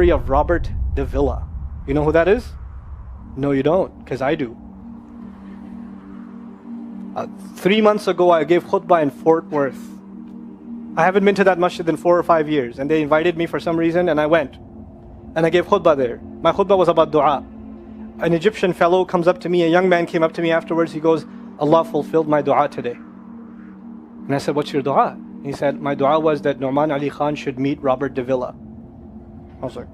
story of Robert Davilla. You know who that is? No, you don't, because I do. 3 months ago, I gave khutbah in Fort Worth. I haven't been to that masjid in 4 or 5 years, and they invited me for some reason, and I went. And I gave khutbah there. My khutbah was about dua. An Egyptian fellow comes up to me, a young man came up to me afterwards, he goes, Allah fulfilled my dua today. And I said, what's your dua? He said, my dua was that Nu'man Ali Khan should meet Robert Davilla. I was like,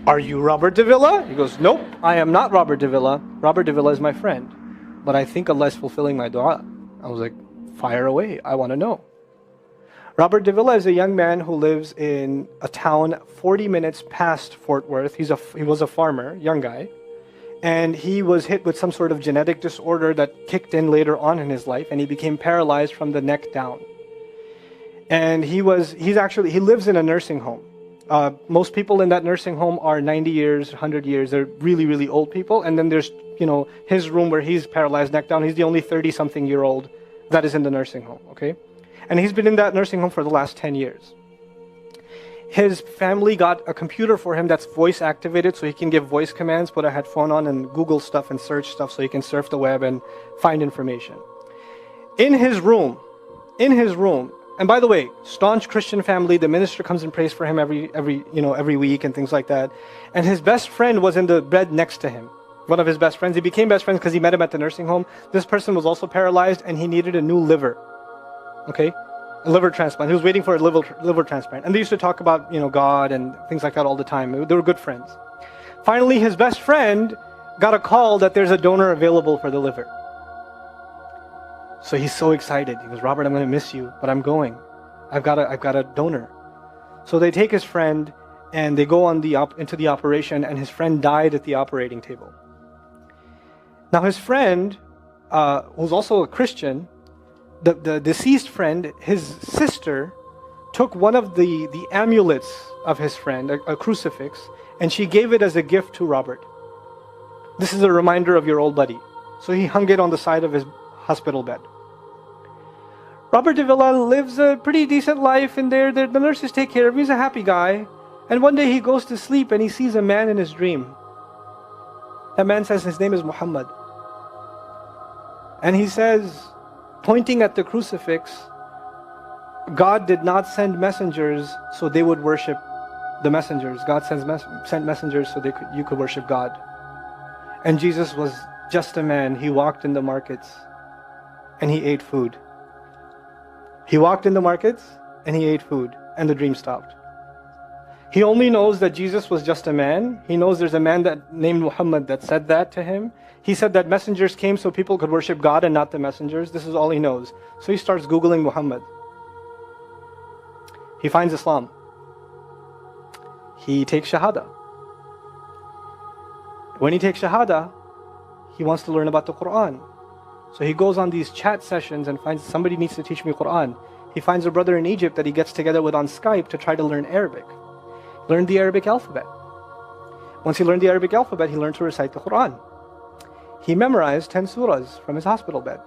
are you Robert Davilla? He goes, nope, I am not Robert Davilla. Robert Davilla is my friend. But I think Allah is fulfilling my dua. I was like, fire away, I want to know. Robert Davilla is a young man who lives in a town 40 minutes past Fort Worth. He was a farmer, young guy. And he was hit with some sort of genetic disorder that kicked in later on in his life, and he became paralyzed from the neck down. And he lives in a nursing home. Most people in that nursing home are 90 years, 100 years. They're really, really old people. And then there's, his room where he's paralyzed neck down. He's the only 30-something-year-old that is in the nursing home, okay? And he's been in that nursing home for the last 10 years. His family got a computer for him that's voice activated, so he can give voice commands, put a headphone on and Google stuff and search stuff so he can surf the web and find information. In his room, and by the way, staunch Christian family, the minister comes and prays for him every week and things like that. And his best friend was in the bed next to him. One of his best friends. He became best friends because he met him at the nursing home. This person was also paralyzed and he needed a new liver. Okay? A liver transplant. He was waiting for a liver transplant. And they used to talk about, God and things like that all the time. They were good friends. Finally, his best friend got a call that there's a donor available for the liver. So he's so excited. He goes, Robert, I'm going to miss you, but I'm going. I've got a donor. So they take his friend and they go into the operation, and his friend died at the operating table. Now his friend, who's also a Christian, the deceased friend, his sister, took one of the amulets of his friend, a crucifix, and she gave it as a gift to Robert. This is a reminder of your old buddy. So he hung it on the side of his hospital bed. Robert Davilla lives a pretty decent life in there. The nurses take care of him. He's a happy guy. And one day he goes to sleep and he sees a man in his dream. That man says his name is Muhammad. And he says, pointing at the crucifix, God did not send messengers so they would worship the messengers. God sent messengers so you could worship God. And Jesus was just a man. He walked in the markets and he ate food. He walked in the markets and he ate food, and the dream stopped. He only knows that Jesus was just a man. He knows there's a man named Muhammad that said that to him. He said that messengers came so people could worship God and not the messengers. This is all he knows. So he starts Googling Muhammad. He finds Islam. He takes Shahada. When he takes Shahada, he wants to learn about the Quran. So he goes on these chat sessions and finds somebody needs to teach me Quran. He finds a brother in Egypt that he gets together with on Skype to try to learn Arabic. Learn the Arabic alphabet. Once he learned the Arabic alphabet, he learned to recite the Quran. He memorized 10 surahs from his hospital bed.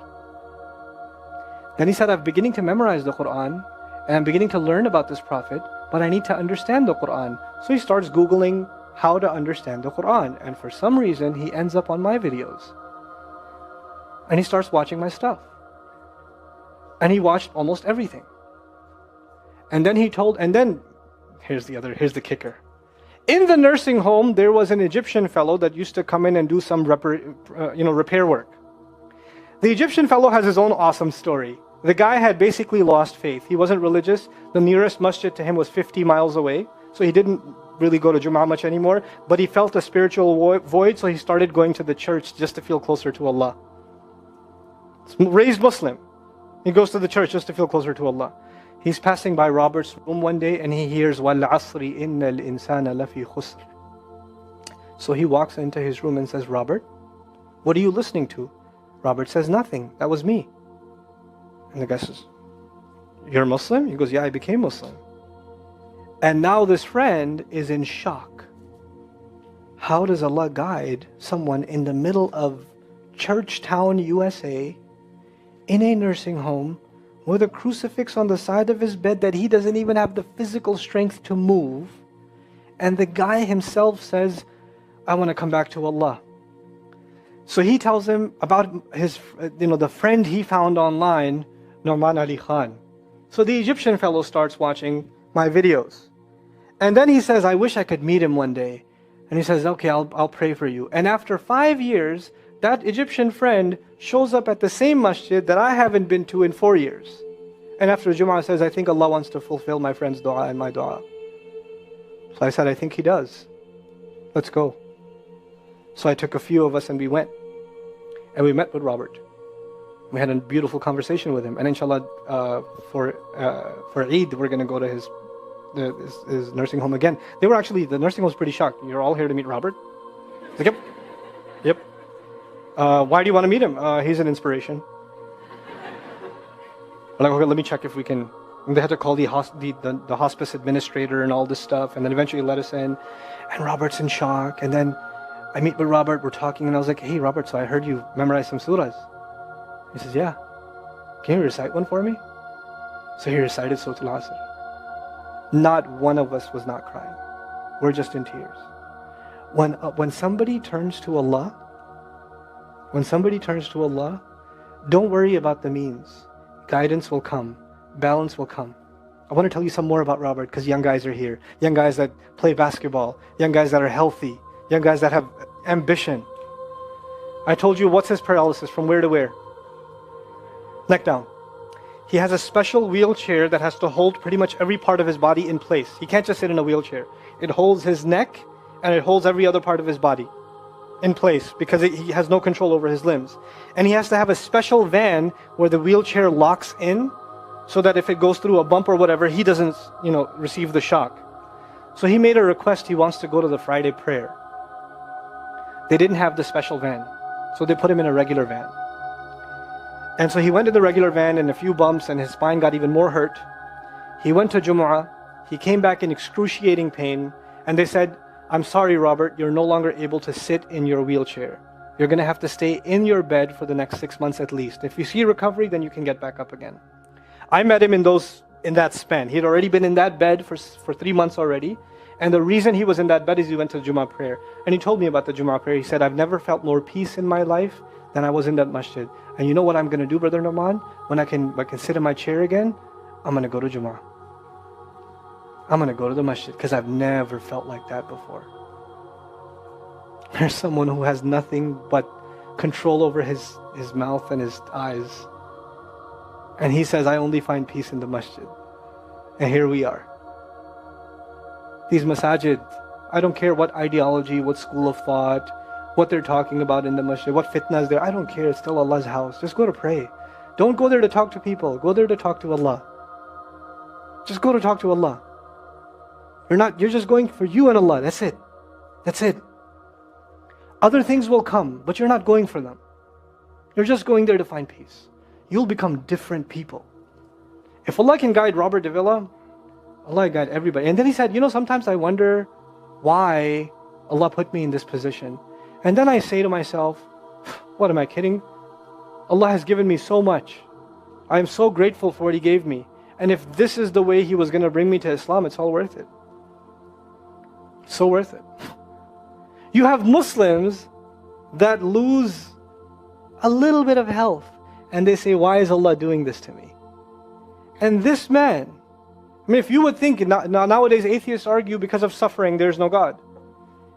Then he said, I'm beginning to memorize the Quran and I'm beginning to learn about this prophet, but I need to understand the Quran. So he starts Googling how to understand the Quran. And for some reason, he ends up on my videos. And he starts watching my stuff. And he watched almost everything. And then here's the kicker. In the nursing home, there was an Egyptian fellow that used to come in and do some repair work. The Egyptian fellow has his own awesome story. The guy had basically lost faith. He wasn't religious. The nearest masjid to him was 50 miles away. So he didn't really go to Jum'ah much anymore. But he felt a spiritual void, so he started going to the church just to feel closer to Allah. Raised Muslim. He goes to the church just to feel closer to Allah. He's passing by Robert's room one day and he hears وَالْعَصْرِ إِنَّ الْإِنسَانَ لَفِي خُسْرٍ. So he walks into his room and says, Robert, what are you listening to? Robert says, nothing. That was me. And the guy says, you're Muslim? He goes, yeah, I became Muslim. And now this friend is in shock. How does Allah guide someone in the middle of Churchtown, USA, in a nursing home, with a crucifix on the side of his bed that he doesn't even have the physical strength to move. And the guy himself says, I want to come back to Allah. So he tells him about his, the friend he found online, Norman Ali Khan. So the Egyptian fellow starts watching my videos. And then he says, I wish I could meet him one day. And he says, okay, I'll pray for you. And after 5 years, that Egyptian friend shows up at the same masjid that I haven't been to in 4 years. And after Jum'ah says, I think Allah wants to fulfill my friend's dua and my dua. So I said, I think He does. Let's go. So I took a few of us and we went. And we met with Robert. We had a beautiful conversation with him. And inshallah, for Eid, we're going to go to his nursing home again. The nursing home was pretty shocked. You're all here to meet Robert? He's like, yep. Why do you want to meet him? He's an inspiration. I'm like, okay, let me check if we can. And they had to call the hospice administrator and all this stuff. And then eventually let us in. And Robert's in shock. And then I meet with Robert, we're talking, and I was like, hey Robert, so I heard you memorize some surahs. He says, yeah. Can you recite one for me? So he recited Setelah. Not one of us was not crying. We're just in tears. When somebody turns to Allah, don't worry about the means. Guidance will come. Balance will come. I want to tell you some more about Robert because young guys are here. Young guys that play basketball. Young guys that are healthy. Young guys that have ambition. I told you what's his paralysis, from where to where? Neck down. He has a special wheelchair that has to hold pretty much every part of his body in place. He can't just sit in a wheelchair. It holds his neck and it holds every other part of his body in place because he has no control over his limbs. And he has to have a special van where the wheelchair locks in so that if it goes through a bump or whatever, he doesn't, receive the shock. So he made a request. He wants to go to the Friday prayer. They didn't have the special van, so they put him in a regular van. And so he went to the regular van and a few bumps and his spine got even more hurt. He went to Jumu'ah. He came back in excruciating pain. And they said, I'm sorry, Robert, you're no longer able to sit in your wheelchair. You're going to have to stay in your bed for the next 6 months at least. If you see recovery, then you can get back up again. I met him in that span. He had already been in that bed for 3 months already. And the reason he was in that bed is he went to Jumu'ah prayer. And he told me about the Jumu'ah prayer. He said, I've never felt more peace in my life than I was in that masjid. And you know what I'm going to do, Brother Norman? When I can sit in my chair again, I'm going to go to Jumu'ah. I'm going to go to the masjid because I've never felt like that before. There's someone who has nothing but control over his mouth and his eyes. And he says, I only find peace in the masjid. And here we are. These masajid, I don't care what ideology, what school of thought, what they're talking about in the masjid, what fitna is there. I don't care. It's still Allah's house. Just go to pray. Don't go there to talk to people. Go there to talk to Allah. Just go to talk to Allah. You're just going for you and Allah. That's it. That's it. Other things will come, but you're not going for them. You're just going there to find peace. You'll become different people. If Allah can guide Robert Davilla, Allah guide everybody. And then he said, sometimes I wonder why Allah put me in this position. And then I say to myself, what am I kidding? Allah has given me so much. I am so grateful for what He gave me. And if this is the way He was going to bring me to Islam, it's all worth it. So worth it. You have Muslims that lose a little bit of health and they say, why is Allah doing this to me? And this man, if you would think, nowadays atheists argue because of suffering, there's no God.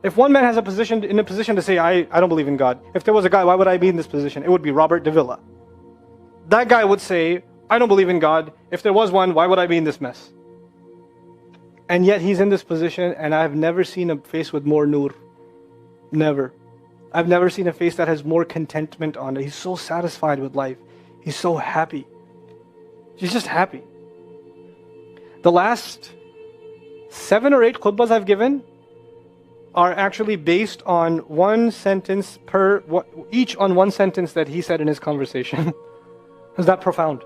If one man has in a position to say, I don't believe in God. If there was a guy, why would I be in this position? It would be Robert Davilla. That guy would say, I don't believe in God. If there was one, why would I be in this mess? And yet he's in this position, and I've never seen a face with more nur. Never. I've never seen a face that has more contentment on it. He's so satisfied with life. He's so happy. He's just happy. The last 7 or 8 khutbahs I've given are actually based on one sentence each on one sentence that he said in his conversation. Is that profound?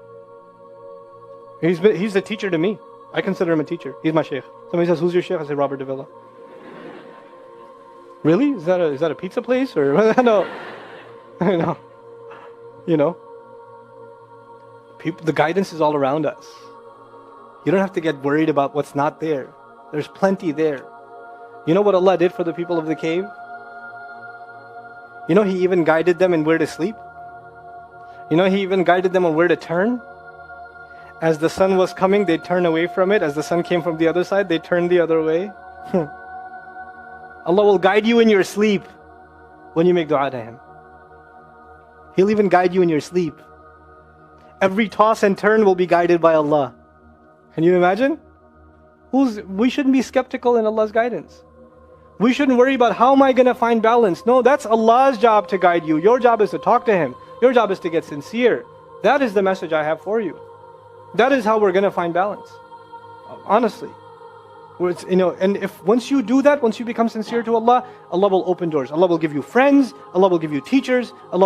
He's a teacher to me. I consider him a teacher. He's my sheikh. Somebody says, who's your sheikh? I say, Robert Davilla. Really? Is that a pizza place? Or no. The guidance is all around us. You don't have to get worried about what's not there. There's plenty there. You know what Allah did for the people of the cave? You know He even guided them in where to sleep. You know He even guided them on where to turn. As the sun was coming, they'd turn away from it. As the sun came from the other side, they'd turn the other way. Allah will guide you in your sleep when you make dua to Him. He'll even guide you in your sleep. Every toss and turn will be guided by Allah. Can you imagine? We shouldn't be skeptical in Allah's guidance. We shouldn't worry about how am I going to find balance. No, that's Allah's job to guide you. Your job is to talk to Him. Your job is to get sincere. That is the message I have for you. That is how we're going to find balance. Honestly. And if once you do that, once you become sincere to Allah, Allah will open doors. Allah will give you friends. Allah will give you teachers. Allah will